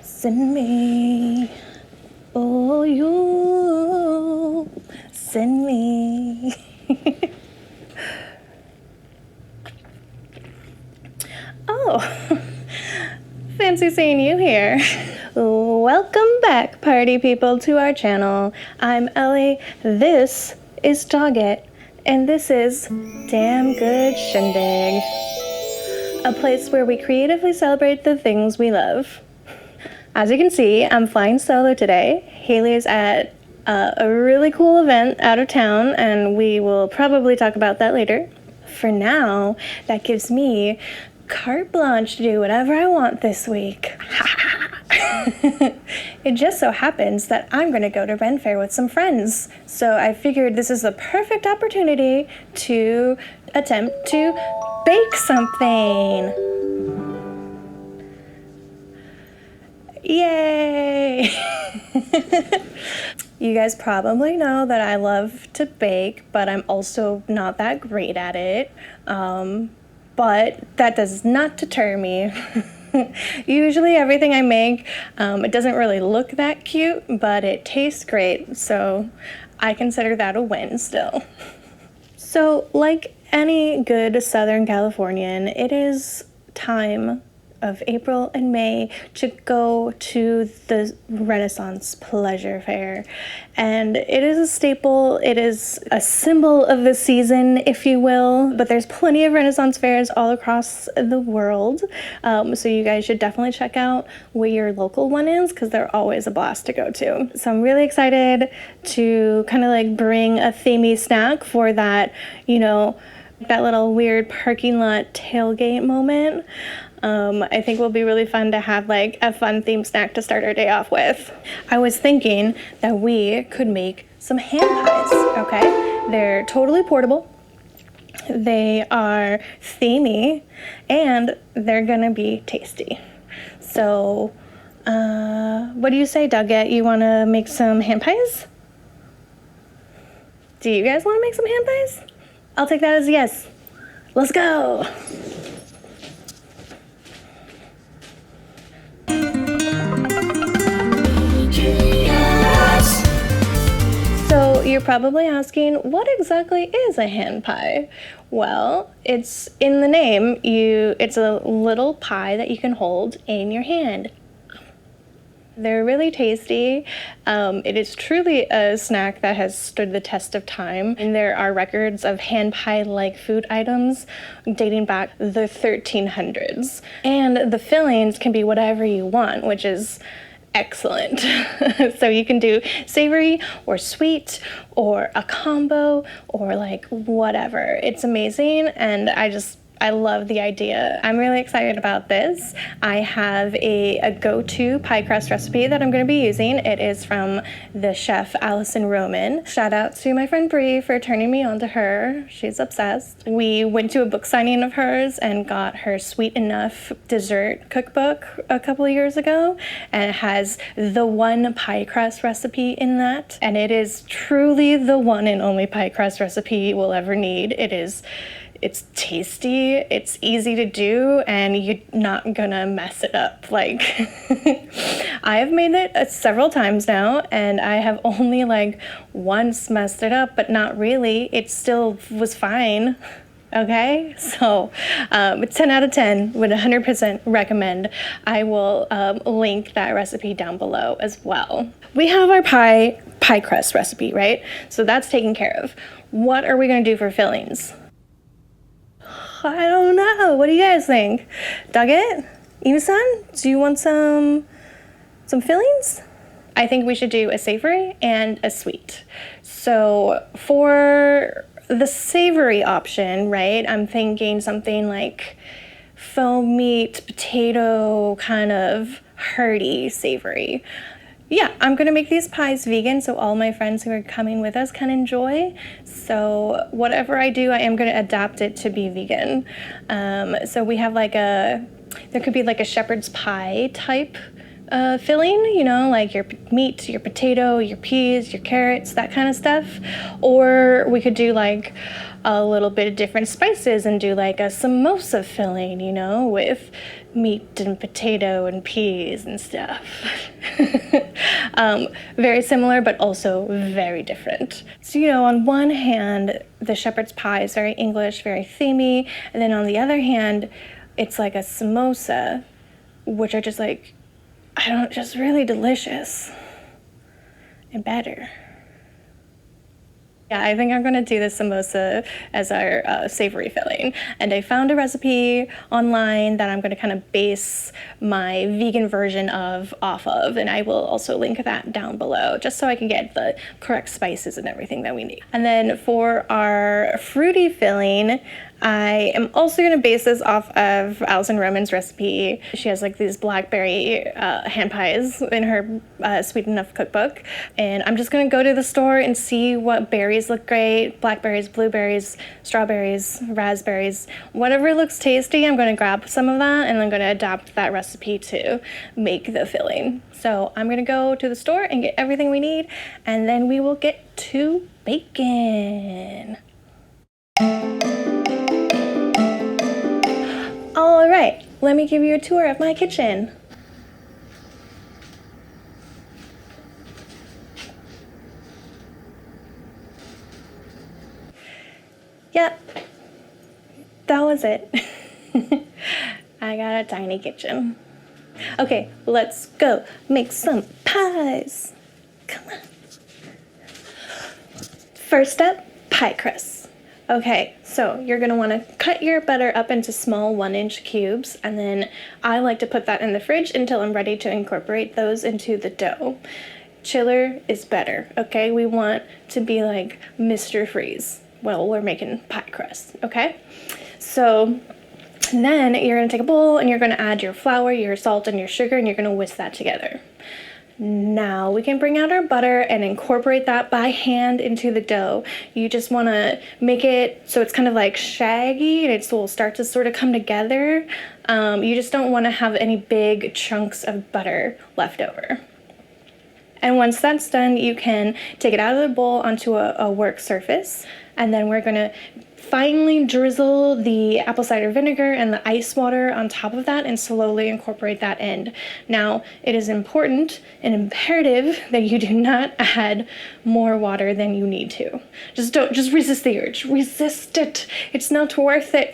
Send me, oh you, send me. Oh, fancy seeing you here. Welcome back, party people, to our channel. I'm Ellie, this is Doggett, and this is Damn Good Shindig, a place where we creatively celebrate the things we love. As you can see, I'm flying solo today. Haley's at a really cool event out of town, and we will probably talk about that later. For now, that gives me carte blanche to do whatever I want this week. It just so happens that I'm going to go to Faire with some friends, so I figured this is the perfect opportunity to attempt to bake something. Yay! You guys probably know that I love to bake, but I'm also not that great at it. But that does not deter me. Usually everything I make, it doesn't really look that cute, but it tastes great, so I consider that a win still. So, like any good Southern Californian, it is time of April and May to go to the Renaissance Pleasure Fair, and it is a staple. It is a symbol of the season, if you will, but there's plenty of Renaissance fairs all across the world, so you guys should definitely check out where your local one is, because they're always a blast to go to. So I'm really excited to kind of like bring a themey snack for that, you know, that little weird parking lot tailgate moment. I think will be really fun to have like a fun themed snack to start our day off with. I was thinking that we could make some hand pies, okay? They're totally portable. They are themey, and they're gonna be tasty. So, what do you say, Doggett? You wanna make some hand pies? Do you guys wanna make some hand pies? I'll take that as a yes. Let's go! So you're probably asking, what exactly is a hand pie? Well, it's in the name. It's a little pie that you can hold in your hand. They're really tasty. It is truly a snack that has stood the test of time. And there are records of hand pie-like food items dating back the 1300s. And the fillings can be whatever you want, which is excellent. So you can do savory or sweet or a combo or like whatever. It's amazing, and I love the idea. I'm really excited about this. I have a go-to pie crust recipe that I'm going to be using. It is from the chef Alison Roman. Shout out to my friend Brie for turning me on to her. She's obsessed. We went to a book signing of hers and got her Sweet Enough dessert cookbook a couple of years ago, and it has the one pie crust recipe in that, and it is truly the one and only pie crust recipe you will ever need. It's tasty, it's easy to do, and you're not gonna mess it up. Like, I have made it several times now, and I have only like once messed it up, but not really. It still was fine. Okay, so it's 10 out of 10, would 100% recommend. I will link that recipe down below as well. We have our pie crust recipe, right? So that's taken care of. What are we gonna do for fillings? I don't know. What do you guys think? Doggett? Ina-san? Do you want some fillings? I think we should do a savory and a sweet. So for the savory option, right, I'm thinking something like faux meat, potato, kind of hearty savory. Yeah, I'm gonna make these pies vegan so all my friends who are coming with us can enjoy. So whatever I do, I am gonna adapt it to be vegan. So we have like there could be like a shepherd's pie type filling, you know, like your meat, your potato, your peas, your carrots, that kind of stuff. Or we could do like a little bit of different spices and do like a samosa filling, you know, with meat and potato and peas and stuff. Very similar, but also very different. So, you know, on one hand, the shepherd's pie is very English, very themey, and then on the other hand, it's like a samosa, which are just like, I don't, just really delicious and better. Yeah, I think I'm gonna do the samosa as our savory filling. And I found a recipe online that I'm gonna kind of base my vegan version off of, and I will also link that down below, just so I can get the correct spices and everything that we need. And then for our fruity filling, I am also going to base this off of Alison Roman's recipe. She has like these blackberry hand pies in her Sweet Enough cookbook. And I'm just going to go to the store and see what berries look great. Blackberries, blueberries, strawberries, raspberries, whatever looks tasty, I'm going to grab some of that and I'm going to adapt that recipe to make the filling. So I'm going to go to the store and get everything we need, and then we will get to baking. All right, let me give you a tour of my kitchen. Yep, that was it. I got a tiny kitchen. Okay, let's go make some pies. Come on. First up, pie crust. Okay, so you're gonna wanna cut your butter up into small 1-inch cubes, and then I like to put that in the fridge until I'm ready to incorporate those into the dough. Chiller is better, okay? We want to be like Mr. Freeze while we're making pie crust, okay? So then you're gonna take a bowl and you're gonna add your flour, your salt, and your sugar, and you're gonna whisk that together. Now we can bring out our butter and incorporate that by hand into the dough. You just want to make it so it's kind of like shaggy and it will start to sort of come together. You just don't want to have any big chunks of butter left over. And once that's done, you can take it out of the bowl onto a work surface, and then we're going to finely drizzle the apple cider vinegar and the ice water on top of that and slowly incorporate that in. Now, it is important and imperative that you do not add more water than you need to. Just resist the urge. Resist it. It's not worth it.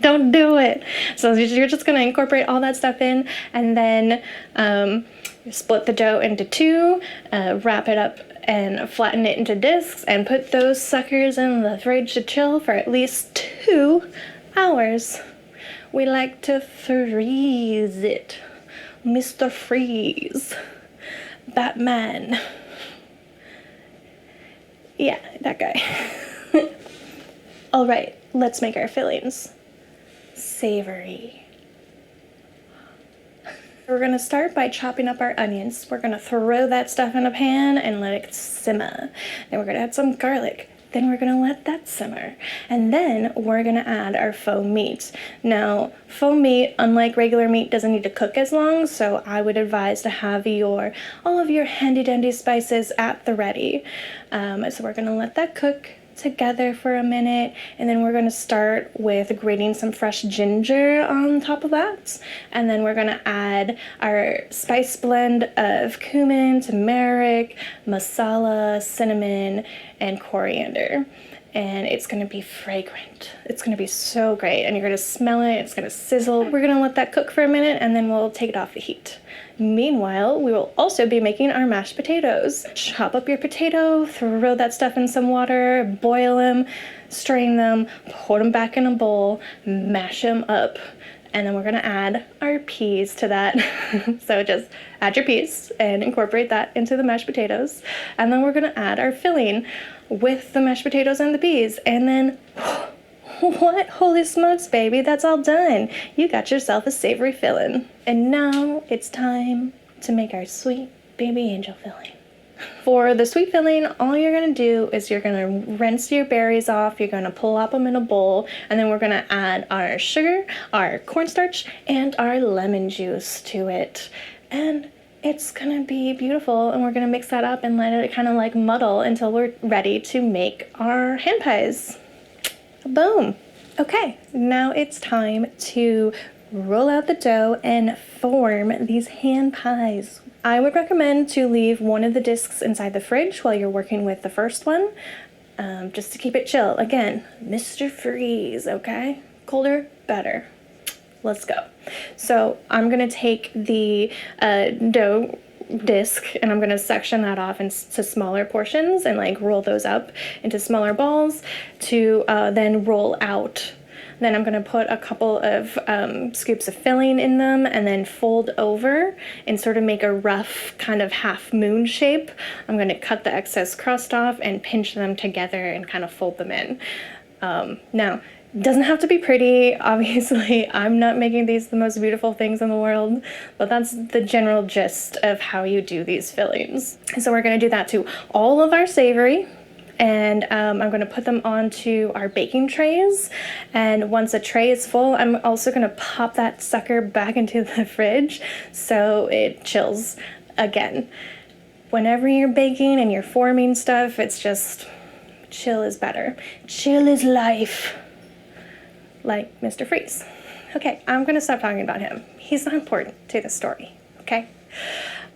Don't do it. So you're just gonna incorporate all that stuff in, and then split the dough into two, wrap it up and flatten it into discs, and put those suckers in the fridge to chill for at least 2 hours. We like to freeze it. Mr. Freeze. Batman. Yeah, that guy. All right, let's make our fillings. Savory. We're gonna start by chopping up our onions. We're gonna throw that stuff in a pan and let it simmer. Then we're gonna add some garlic. Then we're gonna let that simmer. And then we're gonna add our faux meat. Now, faux meat, unlike regular meat, doesn't need to cook as long, so I would advise to have all of your handy dandy spices at the ready. So we're gonna let that cook together for a minute, and then we're going to start with grating some fresh ginger on top of that, and then we're going to add our spice blend of cumin, turmeric, masala, cinnamon, and coriander. And it's going to be fragrant. It's going to be so great, and you're going to smell it. It's going to sizzle. We're going to let that cook for a minute, and then we'll take it off the heat. Meanwhile, we will also be making our mashed potatoes. Chop up your potato, throw that stuff in some water, boil them, strain them, put them back in a bowl, mash them up, and then we're gonna add our peas to that. So just add your peas and incorporate that into the mashed potatoes. And then we're gonna add our filling with the mashed potatoes and the peas, and then what? Holy smokes, baby, that's all done. You got yourself a savory filling. And now it's time to make our sweet baby angel filling. For the sweet filling, all you're gonna do is you're gonna rinse your berries off, you're gonna pull up them in a bowl, and then we're gonna add our sugar, our cornstarch, and our lemon juice to it. And it's gonna be beautiful, and we're gonna mix that up and let it kind of like muddle until we're ready to make our hand pies. Boom. Okay, now it's time to roll out the dough and form these hand pies. I would recommend to leave one of the discs inside the fridge while you're working with the first one, just to keep it chill. Again, Mr. Freeze, okay? Colder, better. Let's go. So I'm gonna take the dough disc and I'm gonna section that off into smaller portions and like roll those up into smaller balls to then roll out. Then I'm gonna put a couple of scoops of filling in them and then fold over and sort of make a rough kind of half moon shape. I'm gonna cut the excess crust off and pinch them together and kind of fold them in. Now, doesn't have to be pretty. Obviously, I'm not making these the most beautiful things in the world, but that's the general gist of how you do these fillings. So we're gonna do that to all of our savory, and I'm gonna put them onto our baking trays. And once a tray is full, I'm also gonna pop that sucker back into the fridge so it chills again. Whenever you're baking and you're forming stuff, it's just chill is better. Chill is life. Like Mr. Freeze. Okay, I'm gonna stop talking about him. He's not important to the story, okay?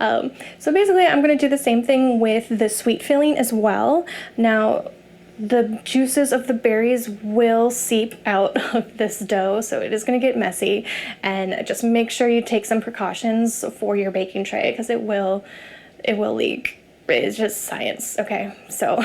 So basically, I'm gonna do the same thing with the sweet filling as well. Now, the juices of the berries will seep out of this dough, so it is gonna get messy. And just make sure you take some precautions for your baking tray because it will leak. It's just science, okay? So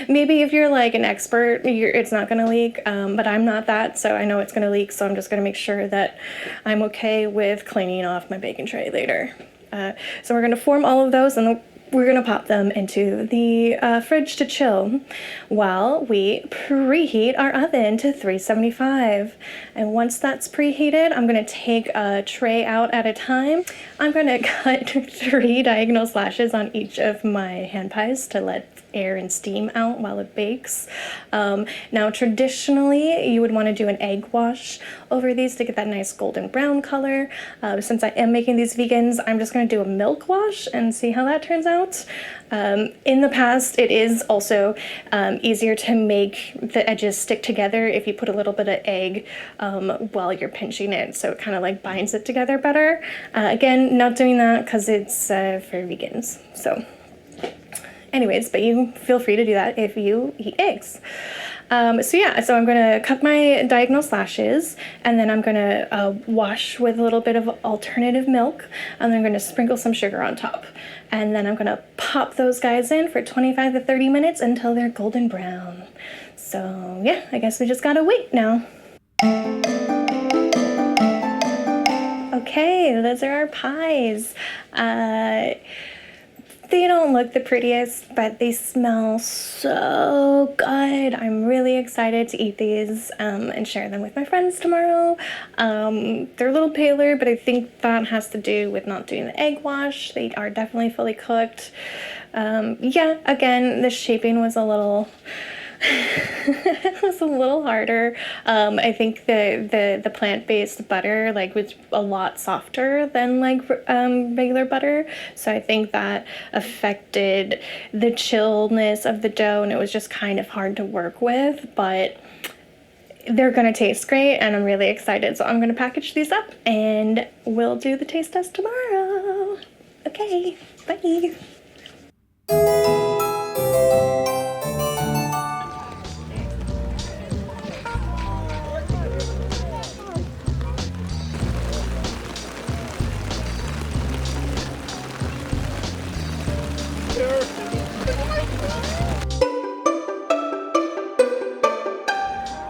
maybe if you're like an expert, it's not gonna leak, but I'm not that, so I know it's gonna leak, so I'm just gonna make sure that I'm okay with cleaning off my baking tray later. So we're gonna form all of those and we're gonna pop them into the fridge to chill while we preheat our oven to 375. And once that's preheated, I'm gonna take a tray out at a time. I'm gonna cut 3 diagonal slashes on each of my hand pies to let air and steam out while it bakes. Now traditionally you would want to do an egg wash over these to get that nice golden brown color. Since I am making these vegans, I'm just going to do a milk wash and see how that turns out. In the past, it is also easier to make the edges stick together if you put a little bit of egg while you're pinching it, so it kind of like binds it together better. Again, not doing that because it's for vegans. So anyways, but you feel free to do that if you eat eggs. So I'm gonna cut my diagonal slashes and then I'm gonna wash with a little bit of alternative milk and then I'm gonna sprinkle some sugar on top. And then I'm gonna pop those guys in for 25 to 30 minutes until they're golden brown. So yeah, I guess we just gotta wait now. Okay, those are our pies. They don't look the prettiest, but they smell so good. I'm really excited to eat these and share them with my friends tomorrow. They're a little paler, but I think that has to do with not doing the egg wash. They are definitely fully cooked. Yeah, again, the shaping was a little... it was a little harder. I think the plant-based butter was a lot softer than regular butter, so I think that affected the chillness of the dough and it was just kind of hard to work with, but they're gonna taste great and I'm really excited. So I'm gonna package these up and we'll do the taste test tomorrow. Okay, bye.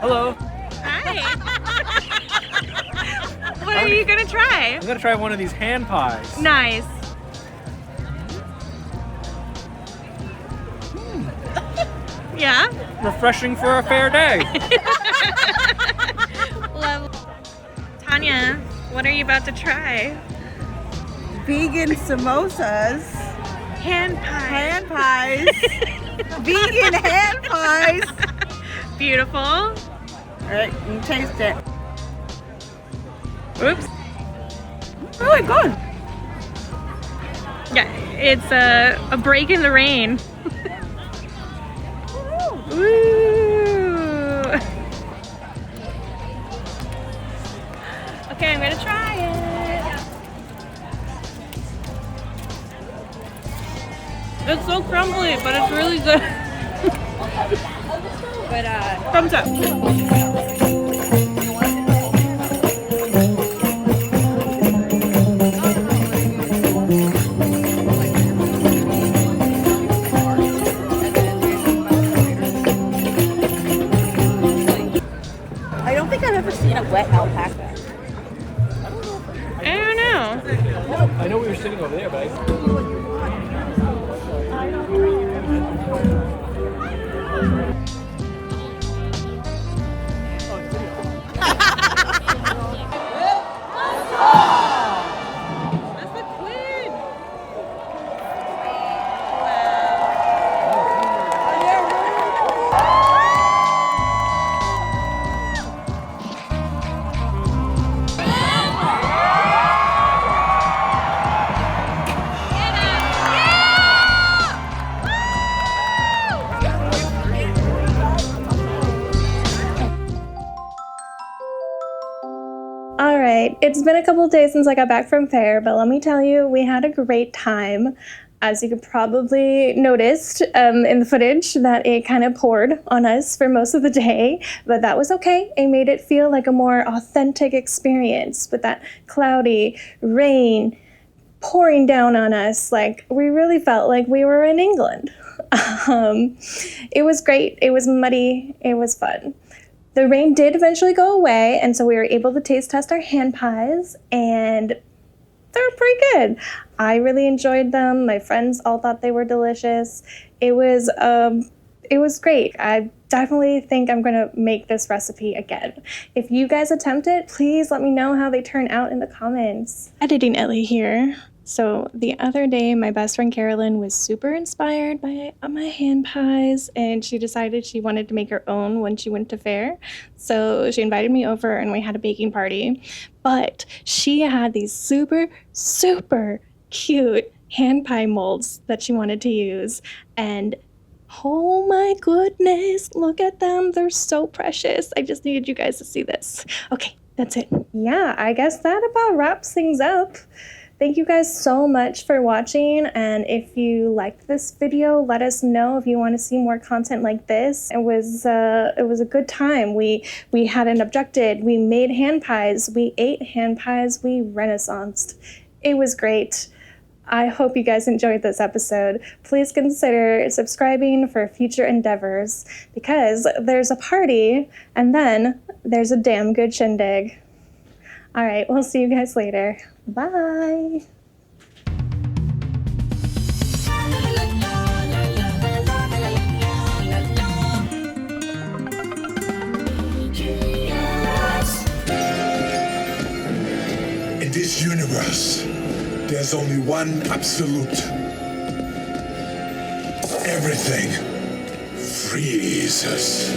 Hello. Hi. What are you gonna try? I'm gonna try one of these hand pies. Nice. Yeah? Refreshing for a fair day. Love. Tanya, what are you about to try? Vegan samosas. Hand pie. Hand pies. Vegan hand pies. Beautiful. All right, you can taste it. Oops. Really good. Yeah, it's a break in the rain. Ooh. Okay, I'm gonna try it. It's so crumbly, but it's really good. But thumbs up. I don't think I've ever seen a wet alpaca. I don't know. I know we were sitting over there, but That's the queen. All right, it's been a couple days since I got back from Faire, but let me tell you, we had a great time. As you could probably noticed in the footage that it kind of poured on us for most of the day, but that was okay. It made it feel like a more authentic experience with that cloudy rain pouring down on us. Like, we really felt like we were in England. It was great. It was muddy. It was fun. The rain did eventually go away, and so we were able to taste test our hand pies, and they were pretty good. I really enjoyed them. My friends all thought they were delicious. It was great. I definitely think I'm gonna make this recipe again. If you guys attempt it, please let me know how they turn out in the comments. Editing Ellie here. So the other day, my best friend Carolyn was super inspired by my hand pies, and she decided she wanted to make her own when she went to Faire. So she invited me over and we had a baking party. But she had these super, super cute hand pie molds that she wanted to use. And oh my goodness, look at them. They're so precious. I just needed you guys to see this. Okay, that's it. Yeah, I guess that about wraps things up. Thank you guys so much for watching, and if you liked this video, let us know if you want to see more content like this. It was a good time. We hadn't objected. We made hand pies. We ate hand pies. We renaissanced. It was great. I hope you guys enjoyed this episode. Please consider subscribing for future endeavors, because there's a party and then there's a damn good shindig. All right, we'll see you guys later. Bye. In this universe, there's only one absolute. Everything freezes.